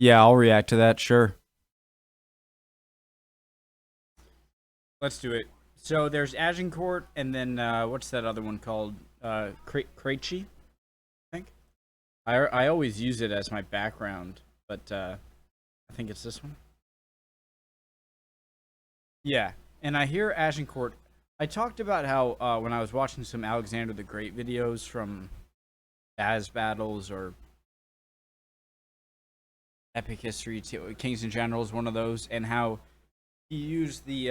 Yeah, I'll react to that, sure. Let's do it. So there's Agincourt, and then what's that other one called? Krejci, I think. I always use it as my background, but I think it's this one. Yeah, and I hear Agincourt. I talked about how when I was watching some Alexander the Great videos from Baz Battles or Epic History, Kings and Generals, one of those, and how he used the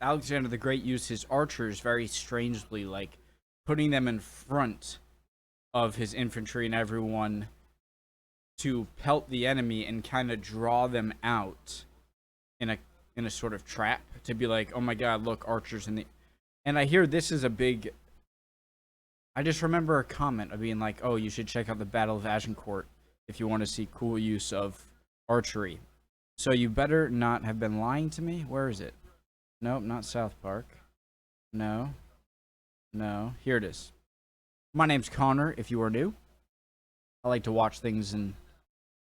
Alexander the Great used his archers very strangely, like putting them in front of his infantry and everyone to pelt the enemy and kind of draw them out in a sort of trap to be like, oh my god, look, archers in the. And I hear this is a big. I just remember a comment of being like, oh, you should check out the Battle of Agincourt if you want to see cool use of archery. So you better not have been lying to me. Where is it? Nope, not South Park. No. No. Here it is. My name's Connor, if you are new. I like to watch things and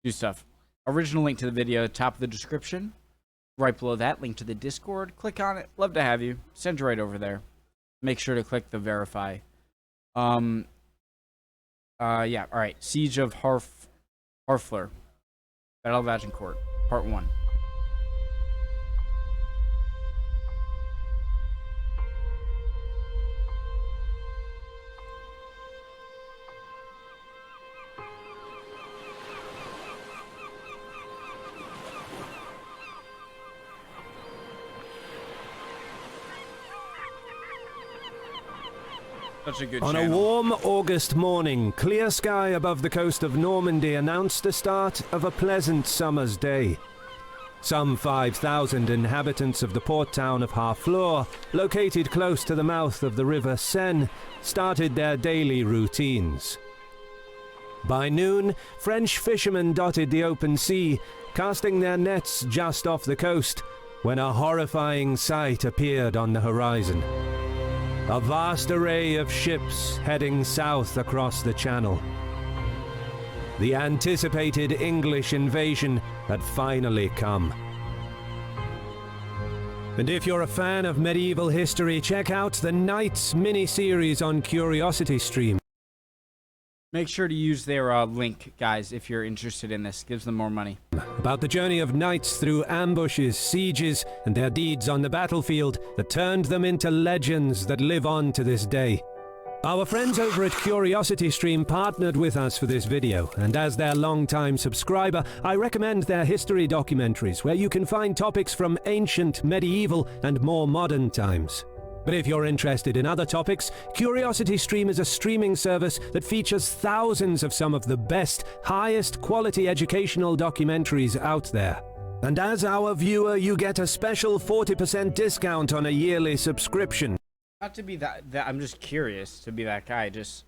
do stuff. Original link to the video, top of the description. Right below that, link to the Discord. Click on it. Love to have you. Send you right over there. Make sure to click the verify. Yeah, alright. Siege of Harfleur. Battle of Agincourt. Part 1. Such a good On channel. a warm August morning, clear sky above the coast of Normandy announced the start of a pleasant summer's day. Some 5,000 inhabitants of the port town of Harfleur, located close to the mouth of the river Seine, started their daily routines. By noon, French fishermen dotted the open sea, casting their nets just off the coast, when a horrifying sight appeared on the horizon. A vast array of ships heading south across the channel. The anticipated English invasion had finally come. And if you're a fan of medieval history, check out the Knights mini-series on Curiosity Stream. Make sure to use their link, guys, if you're interested in this. Gives them more money. About the journey of knights through ambushes, sieges, and their deeds on the battlefield that turned them into legends that live on to this day. Our friends over at Curiosity Stream partnered with us for this video, and as their longtime subscriber, I recommend their history documentaries where you can find topics from ancient, medieval, and more modern times. But if you're interested in other topics, Curiosity Stream is a streaming service that features thousands of some of the best, highest quality educational documentaries out there. And as our viewer, you get a special 40% discount on a yearly subscription. Not to be that I'm just curious to be that guy. Just,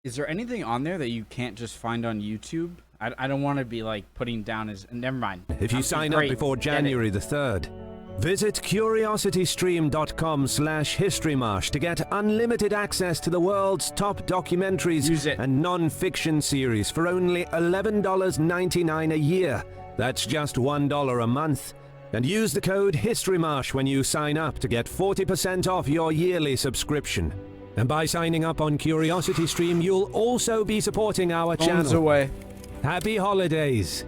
is there anything on there that you can't just find on YouTube? I don't want to be like putting down as, never mind. If you sign up before January the 3rd, visit curiositystream.com/historymarsh to get unlimited access to the world's top documentaries and non-fiction series for only $11.99 a year. That's just $1 a month. And use the code HISTORYMARSH when you sign up to get 40% off your yearly subscription. And by signing up on Curiosity Stream, you'll also be supporting our channel. Away. Happy holidays!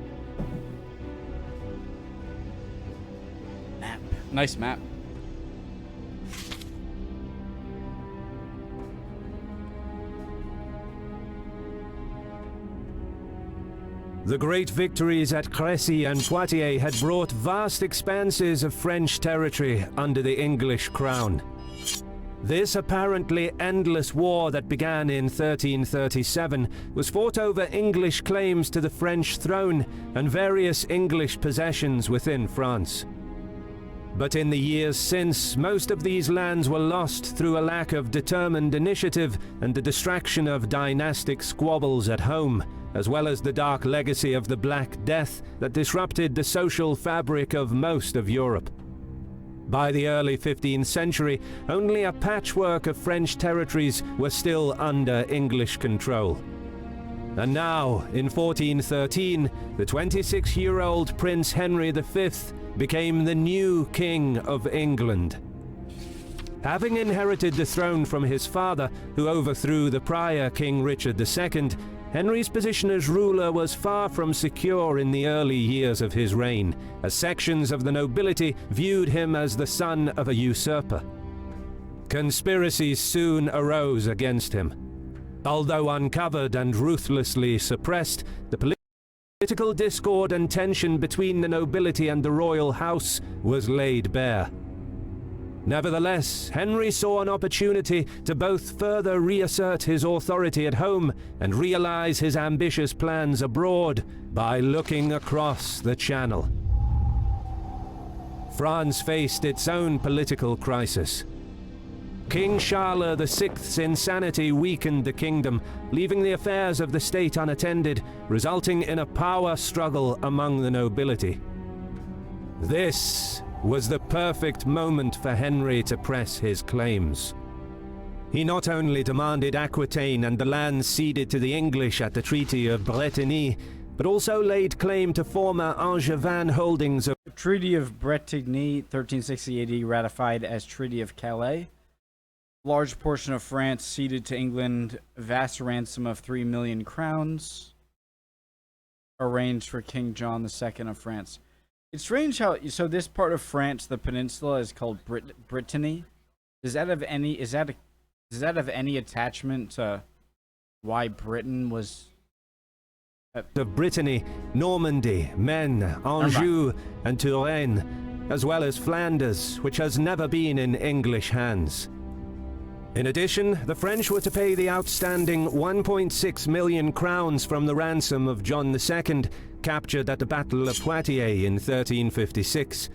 Map. Nice map. The great victories at Crécy and Poitiers had brought vast expanses of French territory under the English crown. This apparently endless war that began in 1337 was fought over English claims to the French throne and various English possessions within France. But in the years since, most of these lands were lost through a lack of determined initiative and the distraction of dynastic squabbles at home, as well as the dark legacy of the Black Death that disrupted the social fabric of most of Europe. By the early 15th century, only a patchwork of French territories were still under English control. And now, in 1413, the 26-year-old Prince Henry V became the new King of England. Having inherited the throne from his father, who overthrew the prior King Richard II, Henry's position as ruler was far from secure in the early years of his reign, as sections of the nobility viewed him as the son of a usurper. Conspiracies soon arose against him. Although uncovered and ruthlessly suppressed, the political discord and tension between the nobility and the royal house was laid bare. Nevertheless, Henry saw an opportunity to both further reassert his authority at home and realize his ambitious plans abroad by looking across the Channel. France faced its own political crisis. King Charles VI's insanity weakened the kingdom, leaving the affairs of the state unattended, resulting in a power struggle among the nobility. This was the perfect moment for Henry to press his claims. He not only demanded Aquitaine and the lands ceded to the English at the Treaty of Bretigny, but also laid claim to former Angevin holdings of Treaty of Bretigny, 1360 AD, ratified as Treaty of Calais. Large portion of France ceded to England, vast ransom of 3 million crowns, arranged for King John II of France. It's strange how, so this part of France, the peninsula, is called Brittany. Does that have any, does that have any attachment to why Britain was of Brittany, Normandy, Maine, Anjou, and Touraine, as well as Flanders, which has never been in English hands. In addition, the French were to pay the outstanding 1.6 million crowns from the ransom of John II, captured at the Battle of Poitiers in 1356,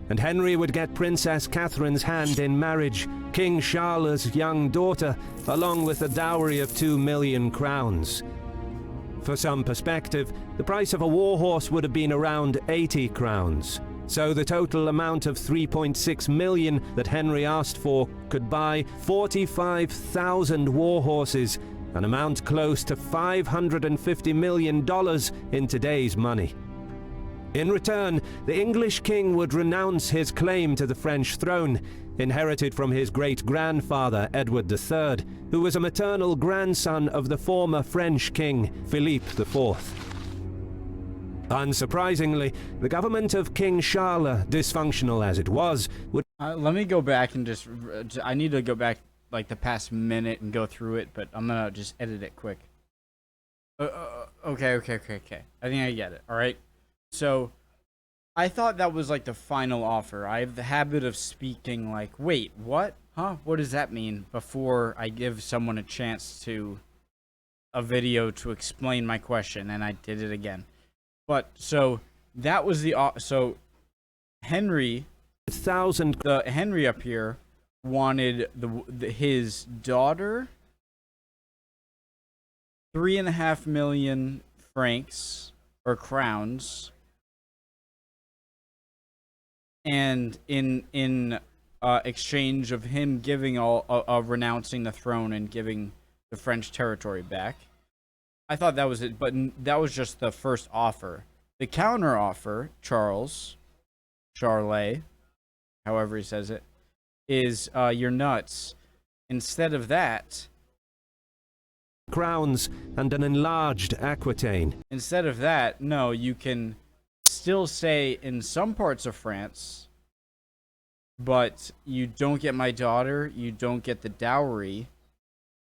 and Henry would get Princess Catherine's hand in marriage, King Charles' young daughter, along with a dowry of 2 million crowns. For some perspective, the price of a warhorse would have been around 80 crowns. So the total amount of 3.6 million that Henry asked for could buy 45,000 warhorses, an amount close to $550 million in today's money. In return, the English king would renounce his claim to the French throne, inherited from his great-grandfather Edward III, who was a maternal grandson of the former French king Philippe IV. Unsurprisingly, the government of King Charles, dysfunctional as it was, would... let me go back and just... I need to go back, like, the past minute and go through it, but I'm gonna just edit it quick. Okay. I think I get it, alright? So, I thought that was, like, the final offer. I have the habit of speaking, like, wait, what? Huh? What does that mean? Before I give someone a chance to... a video to explain my question, and I did it again. But so that was the so Henry, the Henry up here wanted his daughter 3.5 million francs or crowns, and in exchange of him giving renouncing the throne and giving the French territory back. I thought that was it, but that was just the first offer. The counter offer, Charles, however he says it, is you're nuts. Instead of that, crowns and an enlarged Aquitaine. Instead of that, no, you can still say in some parts of France, but you don't get my daughter, you don't get the dowry.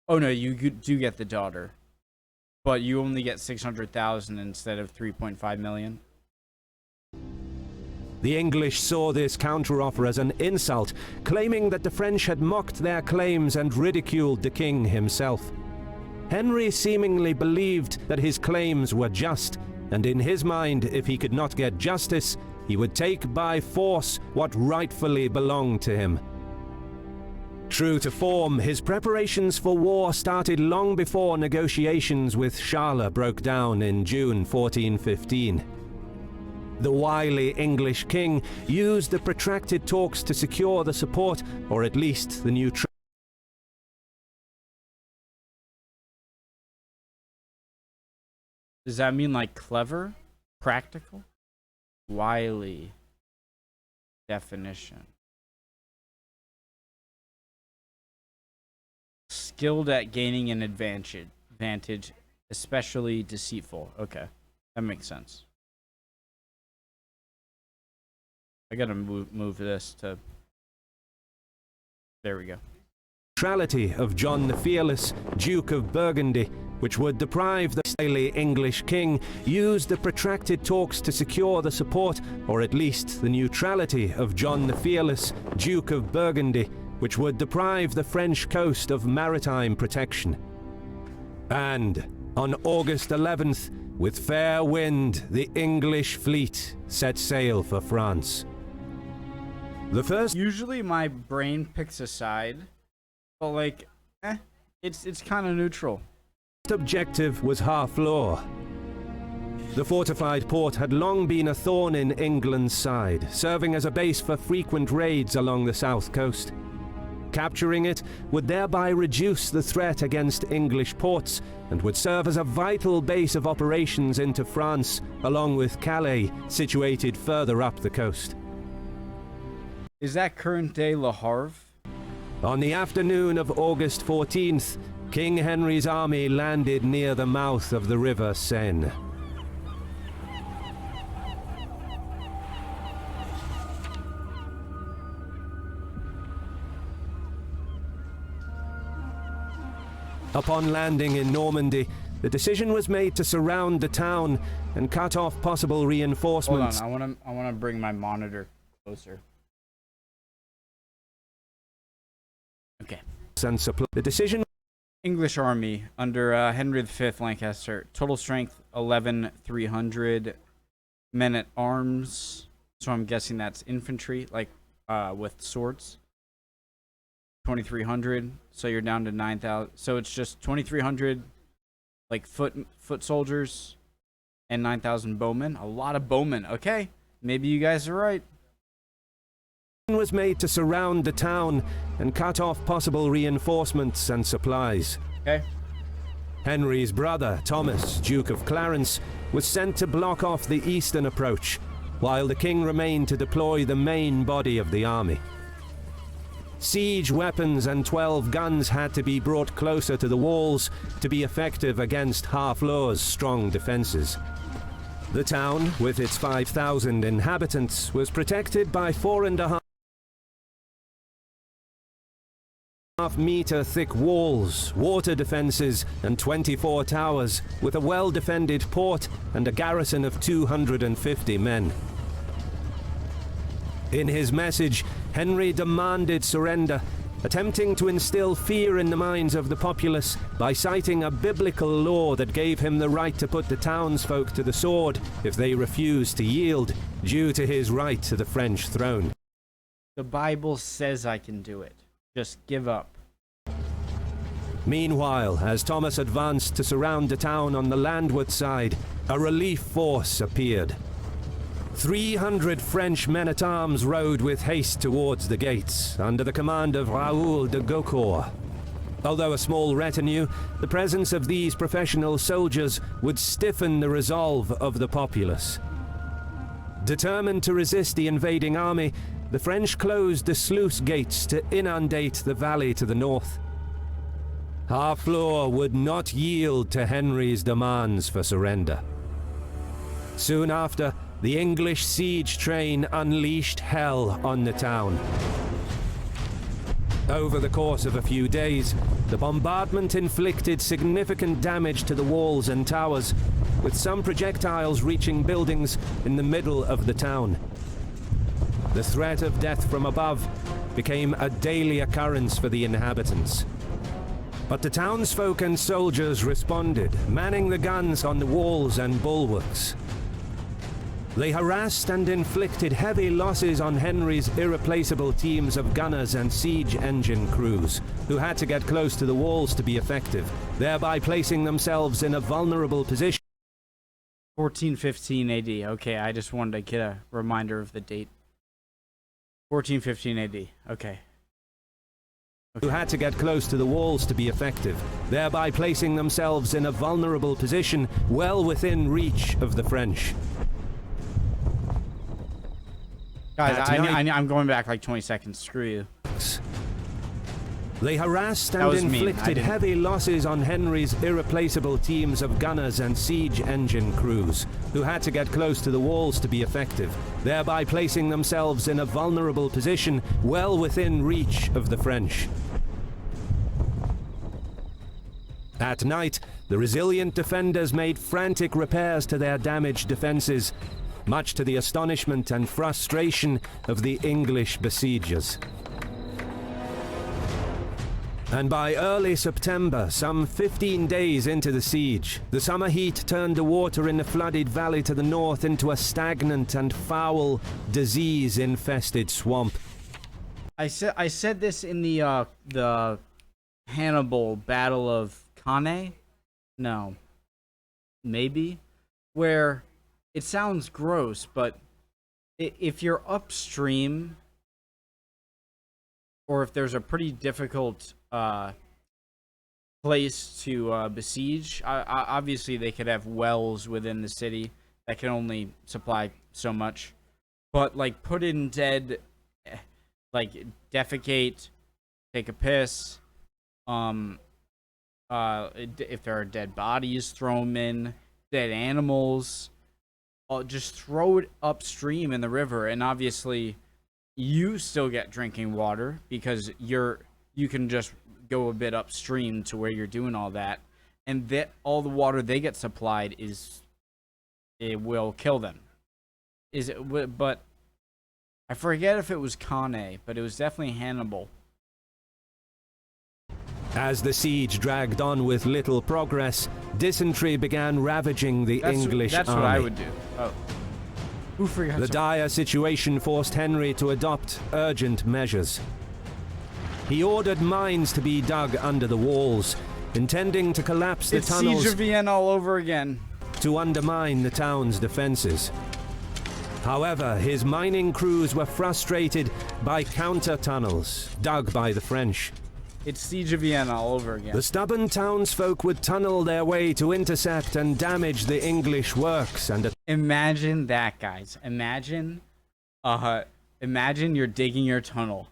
Oh no, you do get the daughter. But you only get 600,000 instead of 3.5 million. The English saw this counteroffer as an insult, claiming that the French had mocked their claims and ridiculed the king himself. Henry seemingly believed that his claims were just, and in his mind, if he could not get justice, he would take by force what rightfully belonged to him. True to form, his preparations for war started long before negotiations with Charles broke down in June 1415. The wily English king used the protracted talks to secure the support, or at least the neutrality Does that mean like clever? Practical? Wily. Definition. Skilled at gaining an advantage, especially deceitful. Okay, that makes sense. I gotta move this to... There we go. Neutrality of John the Fearless, Duke of Burgundy, which would deprive the stately English king, used the protracted talks to secure the support, or at least the neutrality of John the Fearless, Duke of Burgundy, which would deprive the French coast of maritime protection. And on August 11th, with fair wind, the English fleet set sail for France. The first... Usually my brain picks a side, but like, it's kind of neutral. Objective was Harfleur. The fortified port had long been a thorn in England's side, serving as a base for frequent raids along the south coast. Capturing it would thereby reduce the threat against English ports and would serve as a vital base of operations into France, along with Calais, situated further up the coast. Is that current-day Le Havre? On the afternoon of August 14th, King Henry's army landed near the mouth of the River Seine. Upon landing in Normandy, the decision was made to surround the town and cut off possible reinforcements. Hold on, I wanna bring my monitor closer. Okay. And the decision. English army under Henry V Lancaster. Total strength 11,300. Men at arms. So I'm guessing that's infantry, like with swords. 2,300. So you're down to 9,000. So it's just 2,300 like foot soldiers and 9,000 bowmen. A lot of bowmen. Okay, maybe you guys are right. Was made to surround the town and cut off possible reinforcements and supplies. Okay. Henry's brother, Thomas, Duke of Clarence, was sent to block off the eastern approach, while the king remained to deploy the main body of the army. Siege weapons and 12 guns had to be brought closer to the walls to be effective against Harfleur's strong defenses. The town, with its 5,000 inhabitants, was protected by 4.5-meter thick walls, water defenses, and 24 towers, with a well-defended port and a garrison of 250 men. In his message, Henry demanded surrender, attempting to instill fear in the minds of the populace by citing a biblical law that gave him the right to put the townsfolk to the sword if they refused to yield, due to his right to the French throne. The Bible says I can do it. Just give up. Meanwhile, as Thomas advanced to surround the town on the landward side, a relief force appeared. 300 French men-at-arms rode with haste towards the gates, under the command of Raoul de Gaucourt. Although a small retinue, the presence of these professional soldiers would stiffen the resolve of the populace. Determined to resist the invading army, the French closed the sluice gates to inundate the valley to the north. Harfleur would not yield to Henry's demands for surrender. Soon after, the English siege train unleashed hell on the town. Over the course of a few days, the bombardment inflicted significant damage to the walls and towers, with some projectiles reaching buildings in the middle of the town. The threat of death from above became a daily occurrence for the inhabitants. But the townsfolk and soldiers responded, manning the guns on the walls and bulwarks. They harassed and inflicted heavy losses on Henry's irreplaceable teams of gunners and siege engine crews, who had to get close to the walls to be effective, thereby placing themselves in a vulnerable position. 1415 AD. Okay, I just wanted to get a reminder of the date. 1415 AD. Okay. who had to get close to the walls to be effective, thereby placing themselves in a vulnerable position well within reach of the French. Guys, At night- I'm going back like 20 seconds. Screw you. They harassed That and was mean. I inflicted didn't- heavy losses on Henry's irreplaceable teams of gunners and siege engine crews, who had to get close to the walls to be effective, thereby placing themselves in a vulnerable position well within reach of the French. At night, the resilient defenders made frantic repairs to their damaged defences, much to the astonishment and frustration of the English besiegers. And by early September, some 15 days into the siege, the summer heat turned the water in the flooded valley to the north into a stagnant and foul, disease-infested swamp. I said this in the Hannibal Battle of Cannae? No. Maybe? Where it sounds gross, but if you're upstream, or if there's a pretty difficult place to besiege, obviously they could have wells within the city that can only supply so much. But like put in dead, like defecate, take a piss. If there are dead bodies, throw them in. Dead animals, just throw it upstream in the river, and obviously you still get drinking water because you can just go a bit upstream to where you're doing all that, and that all the water they get supplied it will kill them. But I forget if it was Cannae, but it was definitely Hannibal. As the siege dragged on with little progress, dysentery began ravaging the English That's army. what I would do. Oh. Who forgot? The dire situation forced Henry to adopt urgent measures. He ordered mines to be dug under the walls, intending to collapse the It's tunnels Siege of Vienna all over again. to undermine the town's defenses. However, his mining crews were frustrated by counter-tunnels dug by the French. It's Siege of Vienna all over again. The stubborn townsfolk would tunnel their way to intercept and damage the English works and Imagine that, guys. Imagine you're digging your tunnel,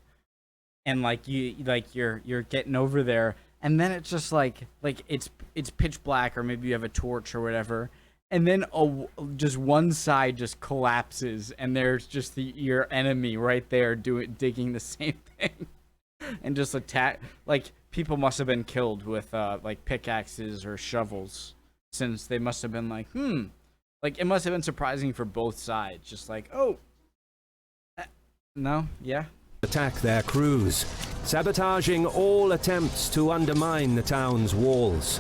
and you're getting over there, and then it's just like it's pitch black, or maybe you have a torch or whatever, and then just one side just collapses, and there's just your enemy right there digging the same thing. And just attack, like people must have been killed with like pickaxes or shovels, since they must have been like like it must have been surprising for both sides, just like, oh no, yeah, attack their crews, sabotaging all attempts to undermine the town's walls.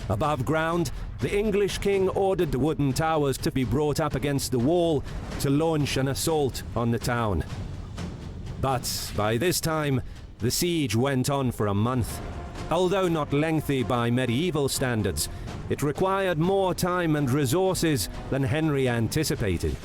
Above ground, the English king ordered the wooden towers to be brought up against the wall to launch an assault on the town. But by this time, the siege went on for a month. Although not lengthy by medieval standards, it required more time and resources than Henry anticipated.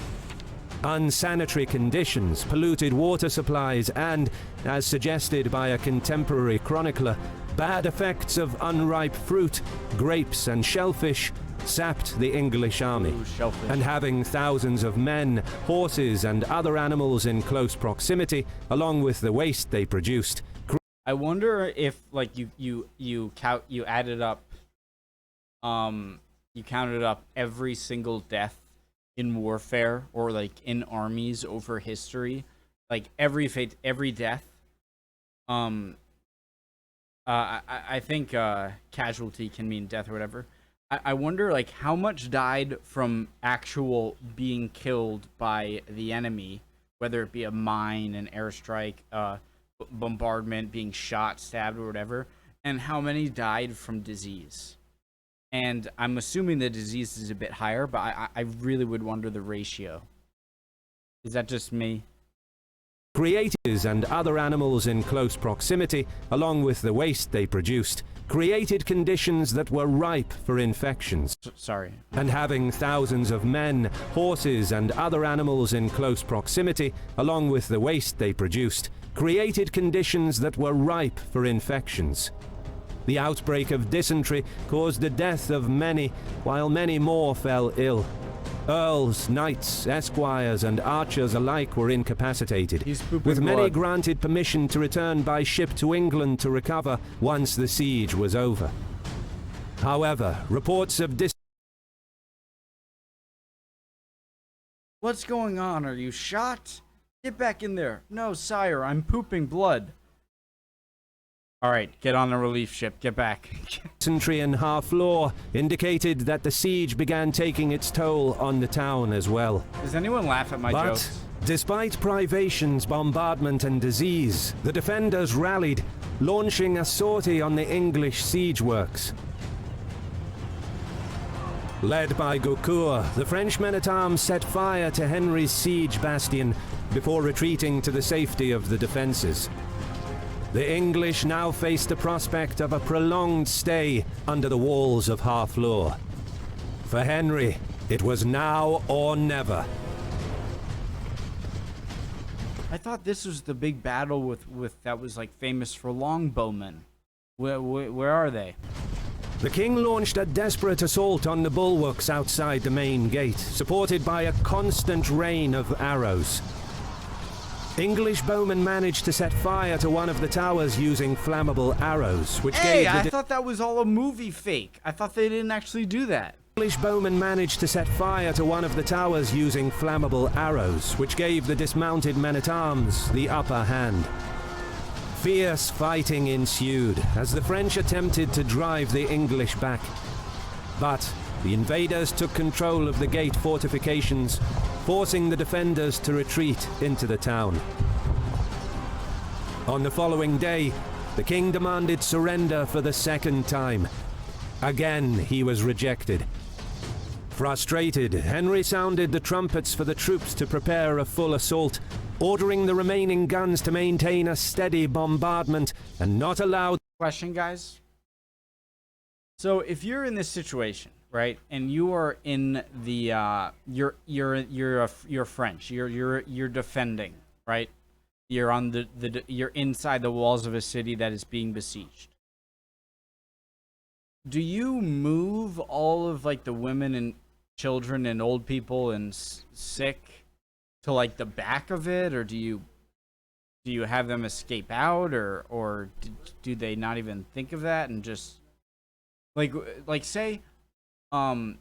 Unsanitary conditions, polluted water supplies, and, as suggested by a contemporary chronicler, bad effects of unripe fruit, grapes, and shellfish sapped the English army. Ooh, shellfish. And having thousands of men, horses, and other animals in close proximity, along with the waste they produced. I wonder if like you added up, you counted up every single death in warfare or like in armies over history, like every death. I think casualty can mean death or whatever. I wonder like how much died from actual being killed by the enemy, whether it be a mine, an airstrike, bombardment, being shot, stabbed, or whatever, and how many died from disease. And I'm assuming the disease is a bit higher, but I really would wonder the ratio. Is that just me? Creators and other animals in close proximity, along with the waste they produced, created conditions that were ripe for infections. Sorry. And having thousands of men, horses, and other animals in close proximity, along with the waste they produced, created conditions that were ripe for infections. The outbreak of dysentery caused the death of many, while many more fell ill. Earls, knights, esquires, and archers alike were incapacitated, with many granted permission to return by ship to England to recover once the siege was over. However, reports of What's going on? Are you shot? Get back in there. No, sire, I'm pooping blood. Alright, get on the relief ship. Get back. dysentery and Harfleur indicated that the siege began taking its toll on the town as well. Does anyone laugh at my jokes? Despite privations, bombardment, and disease, the defenders rallied, launching a sortie on the English siege works. Led by Gaucourt, the French men-at-arms set fire to Henry's siege bastion before retreating to the safety of the defences. The English now faced the prospect of a prolonged stay under the walls of Harfleur. For Henry, it was now or never. I thought this was the big battle with that was like famous for longbowmen. Where are they? The king launched a desperate assault on the bulwarks outside the main gate, supported by a constant rain of arrows. English bowmen managed to set fire to one of the towers using flammable arrows, which Hey, I thought that was all a movie fake. I thought they didn't actually do that. English bowmen managed to set fire to one of the towers using flammable arrows, which gave the dismounted men-at-arms the upper hand. Fierce fighting ensued as the French attempted to drive the English back. But the invaders took control of the gate fortifications, forcing the defenders to retreat into the town. On the following day, the king demanded surrender for the second time. Again, he was rejected. Frustrated, Henry sounded the trumpets for the troops to prepare a full assault, ordering the remaining guns to maintain a steady bombardment and not allow... Question, guys. So if you're in this situation, right, and you are in the you're French, you're defending, right? You're on you're inside the walls of a city that is being besieged. Do you move all of like the women and children and old people and sick to like the back of it, or do you have them escape out, or do they not even think of that and just like say the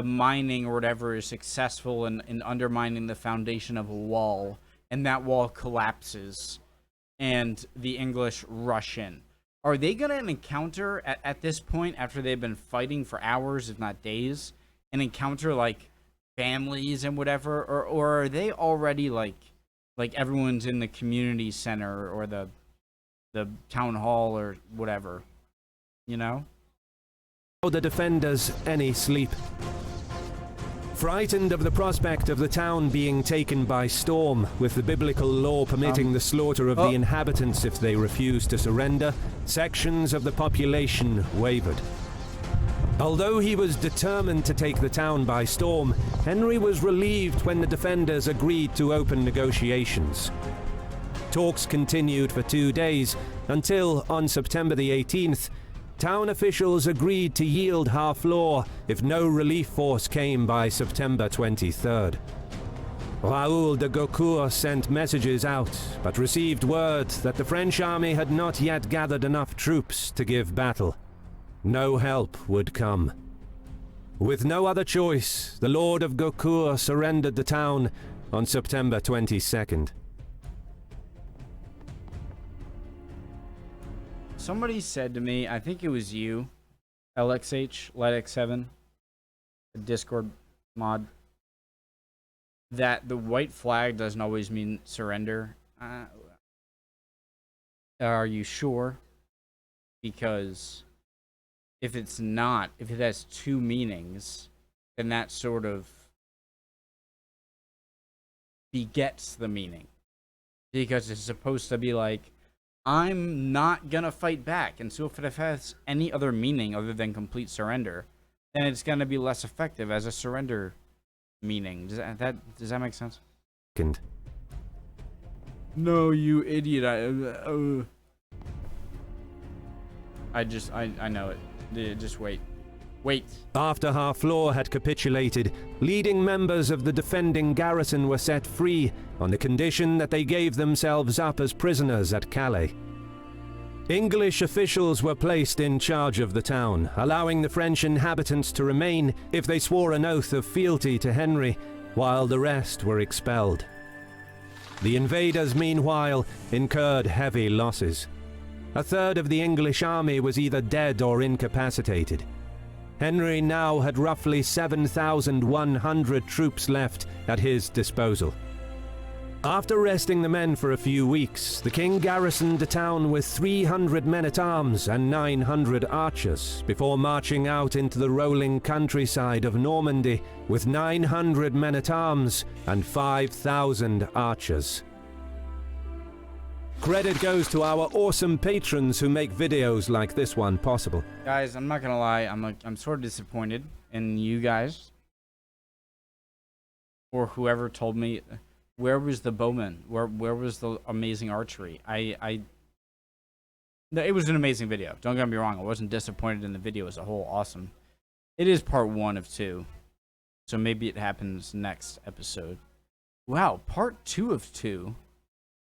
mining or whatever is successful in undermining the foundation of a wall, and that wall collapses and the English rush in? Are they going to encounter at this point, after they've been fighting for hours, if not days, and encounter like families and whatever, or are they already like everyone's in the community center or the town hall or whatever, you know? The defenders any sleep. Frightened of the prospect of the town being taken by storm, with the biblical law permitting the slaughter of the inhabitants if they refused to surrender, sections of the population wavered. Although he was determined to take the town by storm, Henry was relieved when the defenders agreed to open negotiations. Talks continued for 2 days, until, on September the 18th, town officials agreed to yield Harfleur if no relief force came by September 23rd. Raoul de Gaucourt sent messages out, but received word that the French army had not yet gathered enough troops to give battle. No help would come. With no other choice, the Lord of Gaucourt surrendered the town on September 22nd. Somebody said to me, I think it was you, LXH, LightX7, the Discord mod, that the white flag doesn't always mean surrender. Are you sure? Because if it's not, if it has two meanings, then that sort of begets the meaning. Because it's supposed to be like, I'm not gonna fight back. And so if it has any other meaning other than complete surrender, then it's gonna be less effective as a surrender meaning. Does that make sense? Second. No, you idiot. I know it. Just wait. Wait. After Harfleur had capitulated, leading members of the defending garrison were set free on the condition that they gave themselves up as prisoners at Calais. English officials were placed in charge of the town, allowing the French inhabitants to remain if they swore an oath of fealty to Henry, while the rest were expelled. The invaders, meanwhile, incurred heavy losses. A third of the English army was either dead or incapacitated. Henry now had roughly 7,100 troops left at his disposal. After resting the men for a few weeks, the king garrisoned the town with 300 men-at-arms and 900 archers, before marching out into the rolling countryside of Normandy with 900 men-at-arms and 5,000 archers. Credit goes to our awesome patrons who make videos like this one possible. Guys, I'm not gonna lie, I'm sort of disappointed in you guys. Or whoever told me, where was the bowman? Where was the amazing archery? No, it was an amazing video. Don't get me wrong, I wasn't disappointed in the video as a whole. Awesome. It is part 1 of 2. So maybe it happens next episode. Wow, part 2 of 2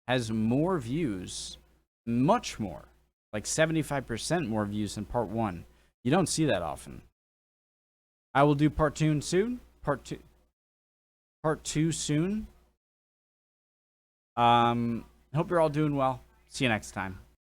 has more views, much more, like 75% more views than part 1. You don't see that often. I will do part 2 soon. Part 2 soon. Hope you're all doing well. See you next time.